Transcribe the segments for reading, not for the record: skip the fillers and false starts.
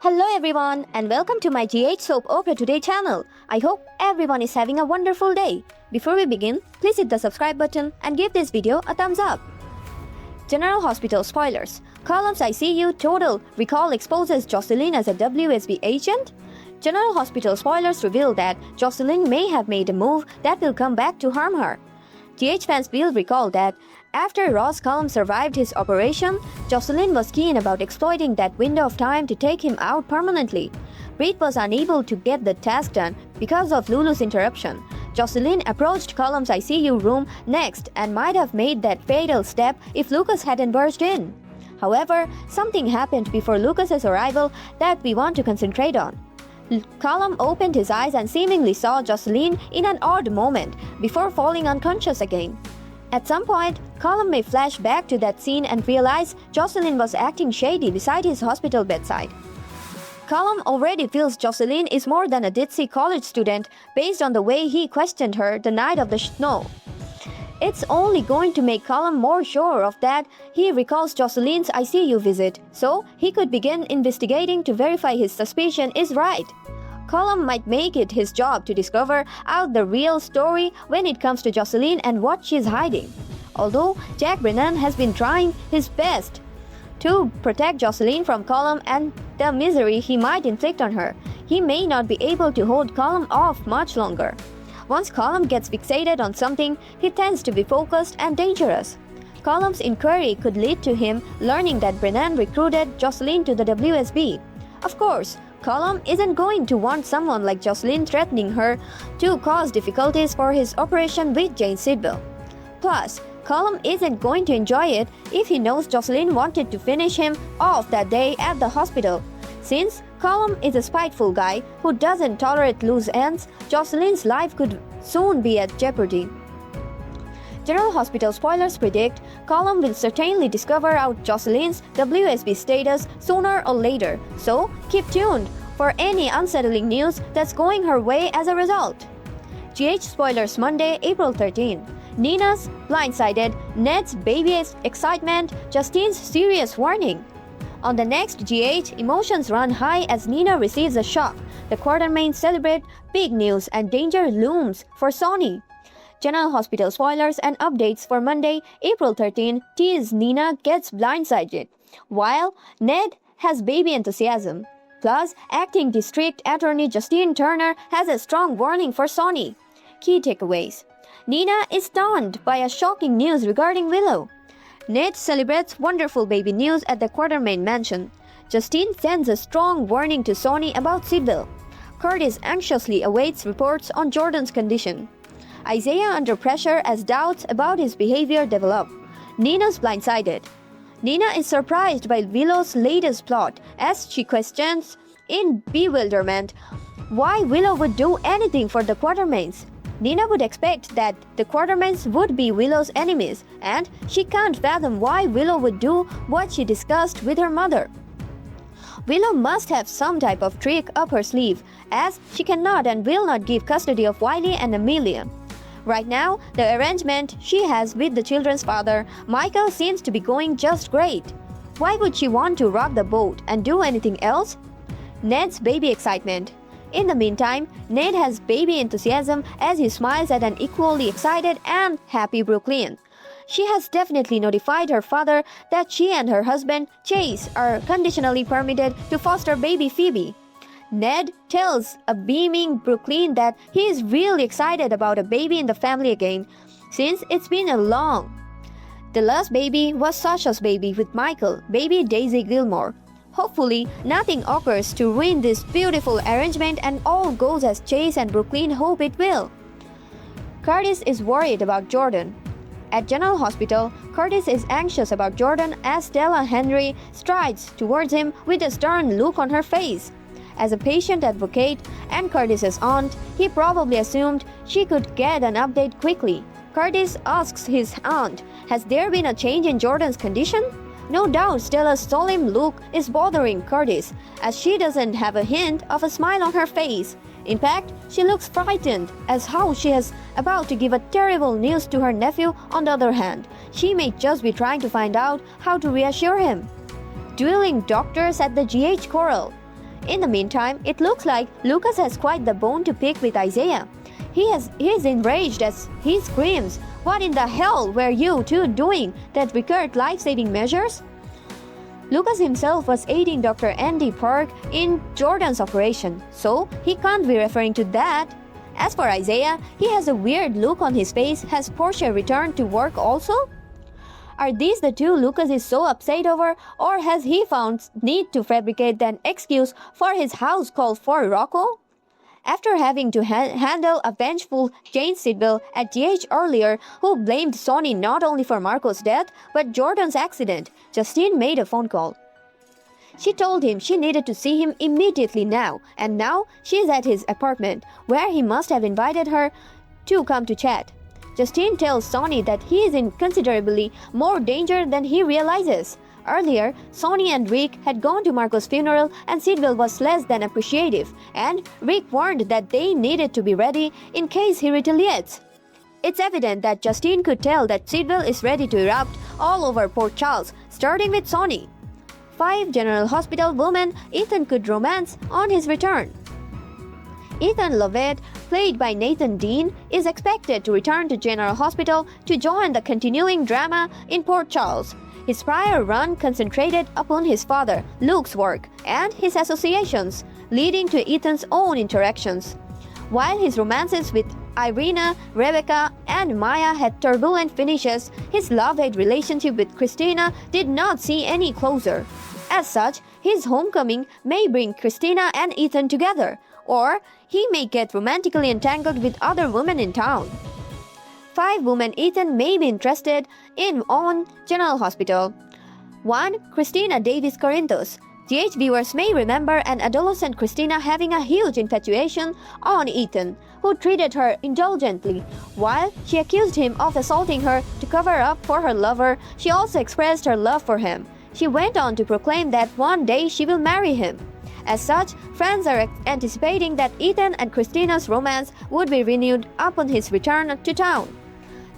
Hello everyone and welcome to my GH Soap Opera Today channel. I hope everyone is having a wonderful day. Before we begin, please hit the subscribe button and give this video a thumbs up. General Hospital spoilers. Cullum's ICU total recall exposes Josslyn as a WSB agent. General Hospital spoilers reveal that Josslyn may have made a move that will come back to harm her. GH fans will recall that after Ross Cullum survived his operation, Josslyn was keen about exploiting that window of time to take him out permanently. Reed was unable to get the task done because of Lulu's interruption. Josslyn approached Cullum's ICU room next and might have made that fatal step if Lucas hadn't barged in. However, something happened before Lucas's arrival that we want to concentrate on. Cullum opened his eyes and seemingly saw Josslyn in an odd moment before falling unconscious again. At some point, Cullum may flash back to that scene and realize Josslyn was acting shady beside his hospital bedside. Cullum already feels Josslyn is more than a ditzy college student based on the way he questioned her the night of the snow. It's only going to make Cullum more sure of that he recalls Josslyn's ICU visit, so he could begin investigating to verify his suspicion is right. Cullum might make it his job to discover out the real story when it comes to Josslyn and what she's hiding. Although Jack Brennan has been trying his best to protect Josslyn from Cullum and the misery he might inflict on her, he may not be able to hold Cullum off much longer. Once Cullum gets fixated on something, he tends to be focused and dangerous. Cullum's inquiry could lead to him learning that Brennan recruited Josslyn to the WSB. Of course, Cullum isn't going to want someone like Josslyn threatening her to cause difficulties for his operation with Jane Sidwell. Plus, Cullum isn't going to enjoy it if he knows Josslyn wanted to finish him off that day at the hospital. Since Cullum is a spiteful guy who doesn't tolerate loose ends, Josslyn's life could soon be at jeopardy. General Hospital spoilers predict Cullum will certainly discover out Josslyn's WSB status sooner or later, so keep tuned for any unsettling news that's going her way as a result. GH spoilers Monday, April 13. Nina's blindsided, Ned's baby excitement, Justine's serious warning. On the next GH, emotions run high as Nina receives a shock. The Quartermains celebrate big news and danger looms for Sony. General Hospital spoilers and updates for Monday, April 13 tease Nina gets blindsided, while Ned has baby enthusiasm. Plus, acting District Attorney Justine Turner has a strong warning for Sony. Key takeaways. Nina is stunned by a shocking news regarding Willow. Ned celebrates wonderful baby news at the Quartermain mansion. Justine sends a strong warning to Sony about Sidwell. Curtis anxiously awaits reports on Jordan's condition. Isaiah under pressure as doubts about his behavior develop. Nina's blindsided. Nina is surprised by Willow's latest plot as she questions in bewilderment why Willow would do anything for the Quartermains. Nina would expect that the Quartermains would be Willow's enemies, and she can't fathom why Willow would do what she discussed with her mother. Willow must have some type of trick up her sleeve, as she cannot and will not give custody of Wiley and Amelia. Right now, the arrangement she has with the children's father, Michael, seems to be going just great. Why would she want to rock the boat and do anything else? Ned's baby excitement. In the meantime, Ned has baby enthusiasm as he smiles at an equally excited and happy Brooklyn. She has definitely notified her father that she and her husband, Chase, are conditionally permitted to foster baby Phoebe. Ned tells a beaming Brooklyn that he is really excited about a baby in the family again, since it's been a long. The last baby was Sasha's baby with Michael, baby Daisy Gilmore. Hopefully, nothing occurs to ruin this beautiful arrangement and all goes as Chase and Brooklyn hope it will. Curtis is worried about Jordan. At General Hospital, Curtis is anxious about Jordan as Stella Henry strides towards him with a stern look on her face. As a patient advocate and Curtis's aunt, he probably assumed she could get an update quickly. Curtis asks his aunt, has there been a change in Jordan's condition? No doubt Stella's solemn look is bothering Curtis, as she doesn't have a hint of a smile on her face. In fact, she looks frightened as how she is about to give a terrible news to her nephew. On the other hand, she may just be trying to find out how to reassure him. Dueling doctors at the GH Choral. In the meantime, it looks like Lucas has quite the bone to pick with Isaiah. He is enraged as he screams, "What in the hell were you two doing that required life-saving measures?" Lucas himself was aiding Dr. Andy Park in Jordan's operation, so he can't be referring to that. As for Isaiah, he has a weird look on his face. Has Portia returned to work also? Are these the two Lucas is so upset over, or has he found need to fabricate an excuse for his house call for Rocco? After having to handle a vengeful Jane Sidwell at GH earlier, who blamed Sonny not only for Marco's death but Jordan's accident, Justine made a phone call. She told him she needed to see him immediately now, and now she is at his apartment, where he must have invited her to come to chat. Justine tells Sonny that he is in considerably more danger than he realizes. Earlier, Sonny and Rick had gone to Marco's funeral and Sidwell was less than appreciative, and Rick warned that they needed to be ready in case he retaliates. It's evident that Justine could tell that Sidwell is ready to erupt all over Port Charles, starting with Sonny. 5 General Hospital women Ethan could romance on his return. Ethan Lovett, played by Nathan Dean, is expected to return to General Hospital to join the continuing drama in Port Charles. His prior run concentrated upon his father, Luke's work, and his associations, leading to Ethan's own interactions. While his romances with Irina, Rebecca, and Maya had turbulent finishes, his love-hate relationship with Christina did not see any closure. As such, his homecoming may bring Christina and Ethan together, or he may get romantically entangled with other women in town. 5 women Ethan may be interested in on General Hospital. 1. Christina Davis Corinthos. GH viewers may remember an adolescent Christina having a huge infatuation on Ethan, who treated her indulgently. While she accused him of assaulting her to cover up for her lover, she also expressed her love for him. She went on to proclaim that one day she will marry him. As such, fans are anticipating that Ethan and Christina's romance would be renewed upon his return to town.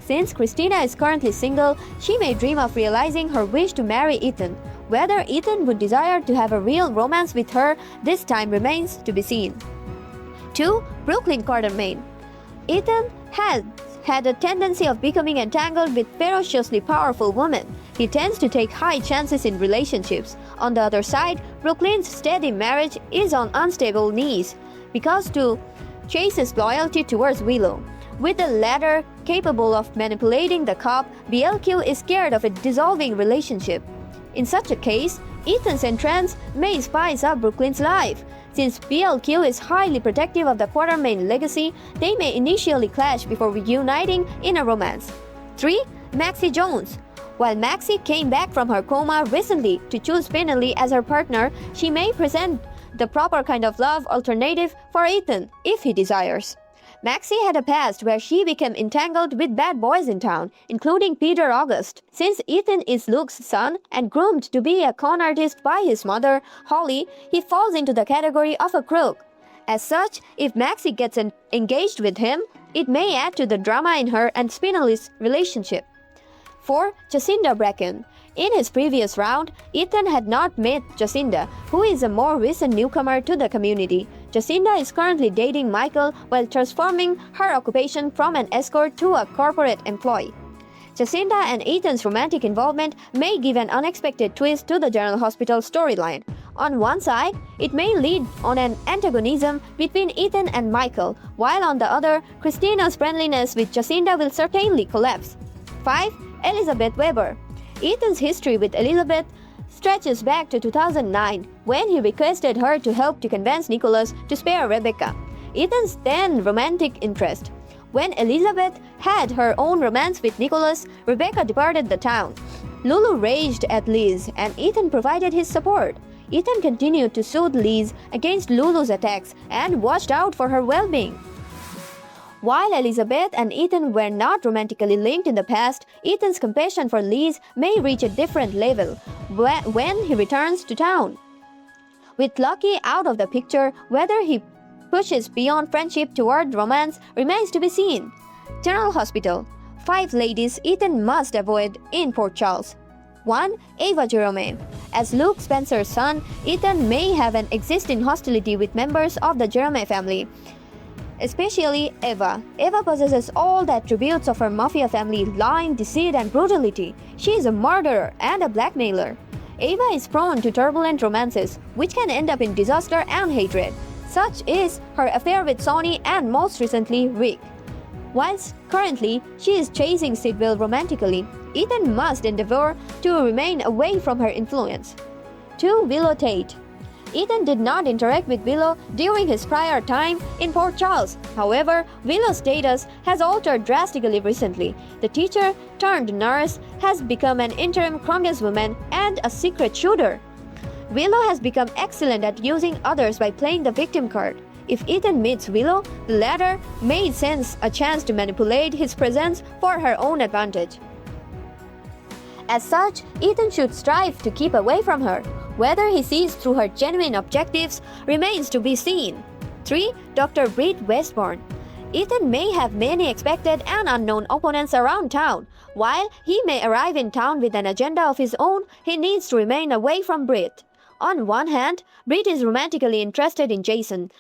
Since Christina is currently single, she may dream of realizing her wish to marry Ethan. Whether Ethan would desire to have a real romance with her this time remains to be seen. 2. Brooklyn Quartermain. Ethan has had a tendency of becoming entangled with ferociously powerful women. He tends to take high chances in relationships. On the other side, Brooklyn's steady marriage is on unstable knees because to Chase's loyalty towards Willow. With the latter capable of manipulating the cop, BLQ is scared of a dissolving relationship. In such a case, Ethan's entrance may spice up Brooklyn's life. Since BLQ is highly protective of the Quartermain legacy, they may initially clash before reuniting in a romance. 3. Maxie Jones. While Maxie came back from her coma recently to choose Finley as her partner, she may present the proper kind of love alternative for Ethan if he desires. Maxie had a past where she became entangled with bad boys in town, including Peter August. Since Ethan is Luke's son and groomed to be a con artist by his mother, Holly, he falls into the category of a crook. As such, if Maxie gets engaged with him, it may add to the drama in her and Spinelli's relationship. 4. Jacinda Bracken. In his previous round, Ethan had not met Jacinda, who is a more recent newcomer to the community. Jacinda is currently dating Michael while transforming her occupation from an escort to a corporate employee. Jacinda and Ethan's romantic involvement may give an unexpected twist to the General Hospital storyline. On one side, it may lead on an antagonism between Ethan and Michael, while on the other, Christina's friendliness with Jacinda will certainly collapse. 5. Elizabeth Weber. Ethan's history with Elizabeth stretches back to 2009, when he requested her to help to convince Nicholas to spare Rebecca, Ethan's then romantic interest. When Elizabeth had her own romance with Nicholas, Rebecca departed the town. Lulu raged at Liz, and Ethan provided his support. Ethan continued to soothe Liz against Lulu's attacks and watched out for her well-being. While Elizabeth and Ethan were not romantically linked in the past, Ethan's compassion for Liz may reach a different level when he returns to town. With Lucky out of the picture, whether he pushes beyond friendship toward romance remains to be seen. General Hospital. 5 ladies Ethan must avoid in Port Charles. 1. Ava Jerome. As Luke Spencer's son, Ethan may have an existing hostility with members of the Jerome family, especially Ava. Ava possesses all the attributes of her mafia family: lying, deceit, and brutality. She is a murderer and a blackmailer. Ava is prone to turbulent romances, which can end up in disaster and hatred. Such is her affair with Sonny and most recently Rick. Whilst currently she is chasing Sidwell romantically, Ethan must endeavor to remain away from her influence. 2. Willow Tate. Ethan did not interact with Willow during his prior time in Port Charles. However, Willow's status has altered drastically recently. The teacher turned nurse has become an interim congresswoman and a secret shooter. Willow has become excellent at using others by playing the victim card. If Ethan meets Willow, the latter may sense a chance to manipulate his presence for her own advantage. As such, Ethan should strive to keep away from her. Whether he sees through her genuine objectives remains to be seen. 3. Dr. Britt Westbourne. Ethan may have many expected and unknown opponents around town. While he may arrive in town with an agenda of his own, he needs to remain away from Britt. On one hand, Britt is romantically interested in Jason.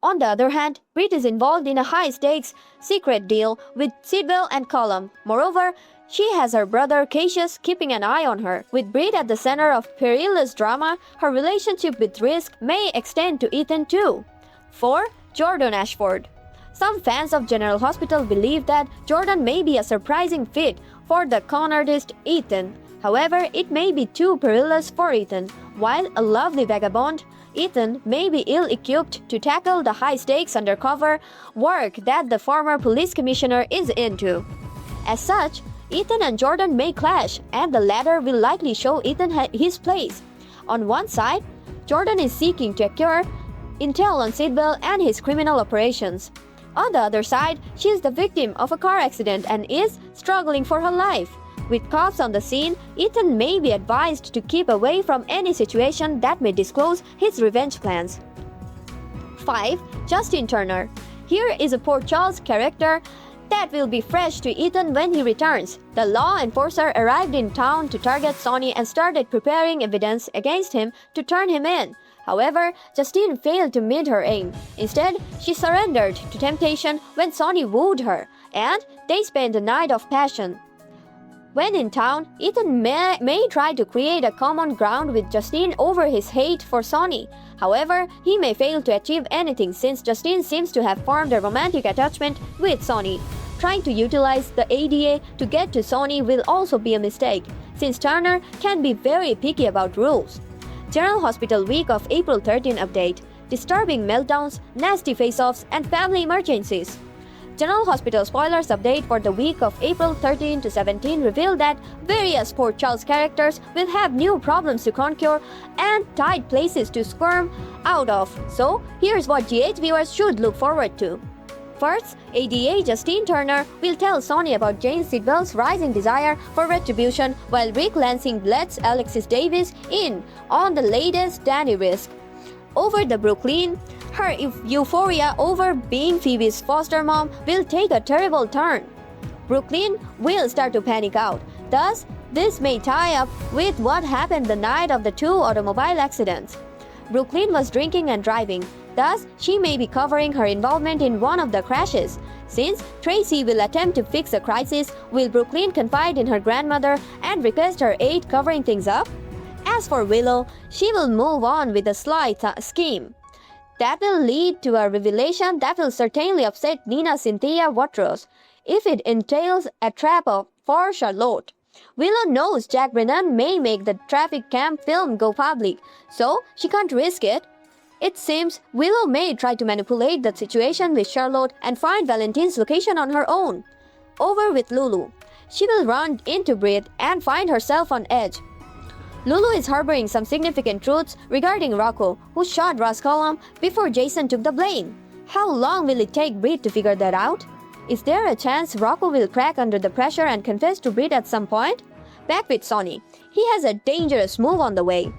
On the other hand, Britt is involved in a high-stakes secret deal with Sidwell and Cullum. Moreover, she has her brother Cassius keeping an eye on her. With Britt at the center of perilous drama, her relationship with Risk may extend to Ethan too. 4. Jordan Ashford. Some fans of General Hospital believe that Jordan may be a surprising fit for the con artist Ethan. However, it may be too perilous for Ethan. While a lovely vagabond, Ethan may be ill-equipped to tackle the high-stakes undercover work that the former police commissioner is into. As such, Ethan and Jordan may clash, and the latter will likely show Ethan his place. On one side, Jordan is seeking to acquire intel on Sidwell and his criminal operations. On the other side, she is the victim of a car accident and is struggling for her life. With cops on the scene, Ethan may be advised to keep away from any situation that may disclose his revenge plans. 5. Justin Turner. Here is a Port Charles character that will be fresh to Ethan when he returns. The law enforcer arrived in town to target Sonny and started preparing evidence against him to turn him in. However, Justine failed to meet her aim. Instead, she surrendered to temptation when Sonny wooed her, and they spent a night of passion. When in town, Ethan may try to create a common ground with Justine over his hate for Sonny. However, he may fail to achieve anything since Justine seems to have formed a romantic attachment with Sonny. Trying to utilize the ADA to get to Sonny will also be a mistake, since Turner can be very picky about rules. General Hospital Week of April 13 update: disturbing meltdowns, nasty face-offs, and family emergencies. General Hospital spoilers update for the week of April 13 to 17 revealed that various Port Charles characters will have new problems to conquer and tight places to squirm out of. So, here's what GH viewers should look forward to. First, ADA Justine Turner will tell Sonny about Jane Sidwell's rising desire for retribution, while Rick Lansing lets Alexis Davis in on the latest Danny Risk. Over the Brooklyn, her euphoria over being Phoebe's foster mom will take a terrible turn. Brooklyn will start to panic out. Thus, this may tie up with what happened the night of the 2 automobile accidents. Brooklyn was drinking and driving. Thus, she may be covering her involvement in one of the crashes. Since Tracy will attempt to fix the crisis, will Brooklyn confide in her grandmother and request her aid covering things up? As for Willow, she will move on with a sly scheme that will lead to a revelation that will certainly upset Nina Cynthia Watros, if it entails a trap for Charlotte. Willow knows Jack Brennan may make the traffic cam film go public, so she can't risk it. It seems Willow may try to manipulate the situation with Charlotte and find Valentine's location on her own. Over with Lulu. She will run into Britt and find herself on edge. Lulu is harboring some significant truths regarding Rocco, who shot Ross Cullum before Jason took the blame. How long will it take Britt to figure that out? Is there a chance Rocco will crack under the pressure and confess to Britt at some point? Back with Sonny. He has a dangerous move on the way.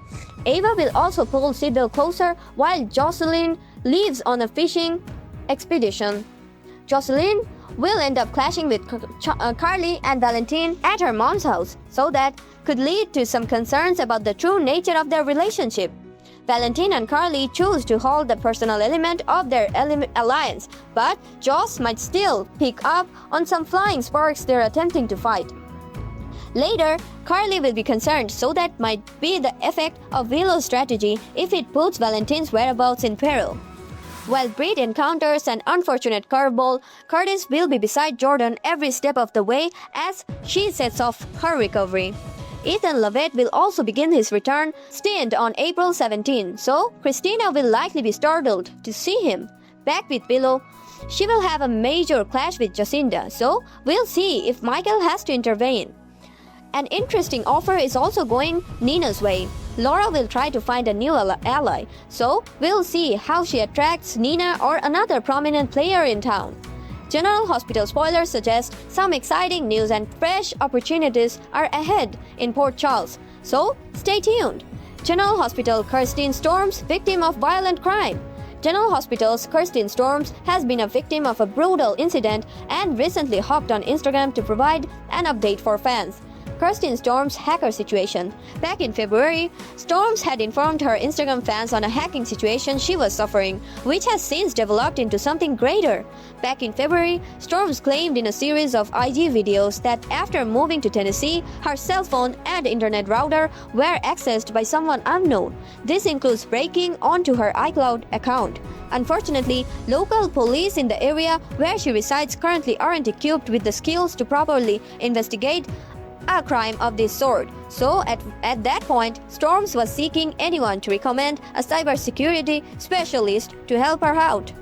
Ava will also pull Sidwell closer while Josslyn leaves on a fishing expedition. Josslyn will end up clashing with Carly and Valentine at her mom's house, so that could lead to some concerns about the true nature of their relationship. Valentine and Carly choose to hold the personal element of their alliance, but Joss might still pick up on some flying sparks they're attempting to fight. Later, Carly will be concerned, so that might be the effect of Willow's strategy if it puts Valentine's whereabouts in peril. While Britt encounters an unfortunate curveball, Curtis will be beside Jordan every step of the way as she sets off her recovery. Ethan Lovett will also begin his return stint on April 17, so Christina will likely be startled to see him. Back with Willow, she will have a major clash with Jacinda, so we'll see if Michael has to intervene. An interesting offer is also going Nina's way. Laura will try to find a new ally, so we'll see how she attracts Nina or another prominent player in town. General Hospital spoilers suggest some exciting news and fresh opportunities are ahead in Port Charles, so stay tuned. General Hospital Kirsten Storms, victim of violent crime. General Hospital's Kirsten Storms has been a victim of a brutal incident and recently hopped on Instagram to provide an update for fans. Kirsten Storms' hacker situation. Back in February, Storms had informed her Instagram fans on a hacking situation she was suffering, which has since developed into something greater. Back in February, Storms claimed in a series of IG videos that after moving to Tennessee, her cell phone and internet router were accessed by someone unknown. This includes breaking onto her iCloud account. Unfortunately, local police in the area where she resides currently aren't equipped with the skills to properly investigate a crime of this sort. So at that point, Storms was seeking anyone to recommend a cybersecurity specialist to help her out.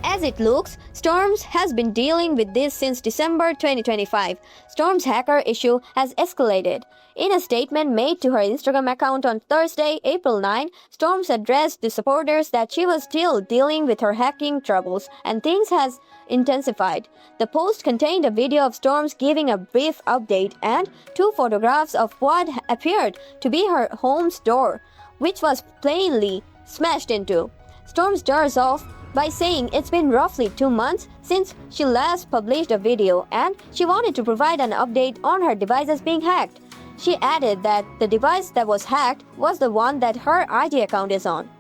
As it looks, Storms has been dealing with this since December 2025. Storms' hacker issue has escalated. In a statement made to her Instagram account on Thursday, April 9, Storms addressed the supporters that she was still dealing with her hacking troubles and things has intensified. The post contained a video of Storms giving a brief update and 2 photographs of what appeared to be her home's door, which was plainly smashed into. Storms starts off by saying it's been roughly 2 months since she last published a video and she wanted to provide an update on her devices being hacked. She added that the device that was hacked was the one that her IG account is on.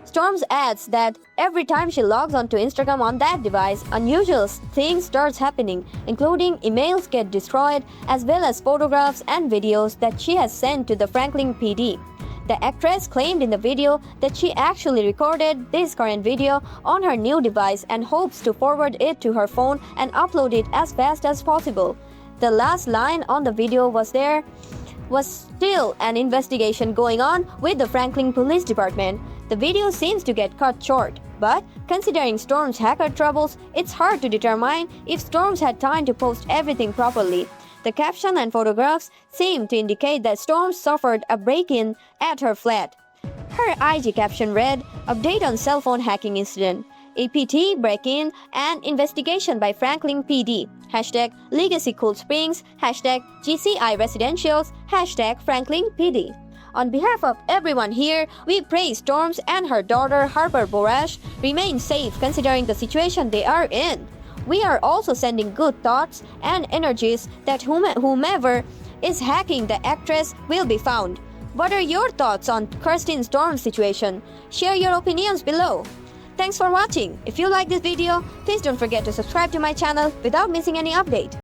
Storms adds that every time she logs onto Instagram on that device, unusual things starts happening, including emails get destroyed as well as photographs and videos that she has sent to the Franklin PD. The actress claimed in the video that she actually recorded this current video on her new device and hopes to forward it to her phone and upload it as fast as possible. The last line on the video was there was still an investigation going on with the Franklin Police Department. The video seems to get cut short, but considering Storm's hacker troubles, it's hard to determine if Storms had time to post everything properly. The caption and photographs seem to indicate that Storms suffered a break-in at her flat. Her IG caption read, "Update on cell phone hacking incident. APT break-in and investigation by Franklin PD. Hashtag Legacy Cool Springs. Hashtag GCI Residentials. Hashtag Franklin PD." On behalf of everyone here, we pray Storms and her daughter Harper Borash remain safe considering the situation they are in. We are also sending good thoughts and energies that whomever is hacking the actress will be found. What are your thoughts on Kirsten Storm's situation? Share your opinions below. Thanks for watching. If you like this video, please don't forget to subscribe to my channel without missing any update.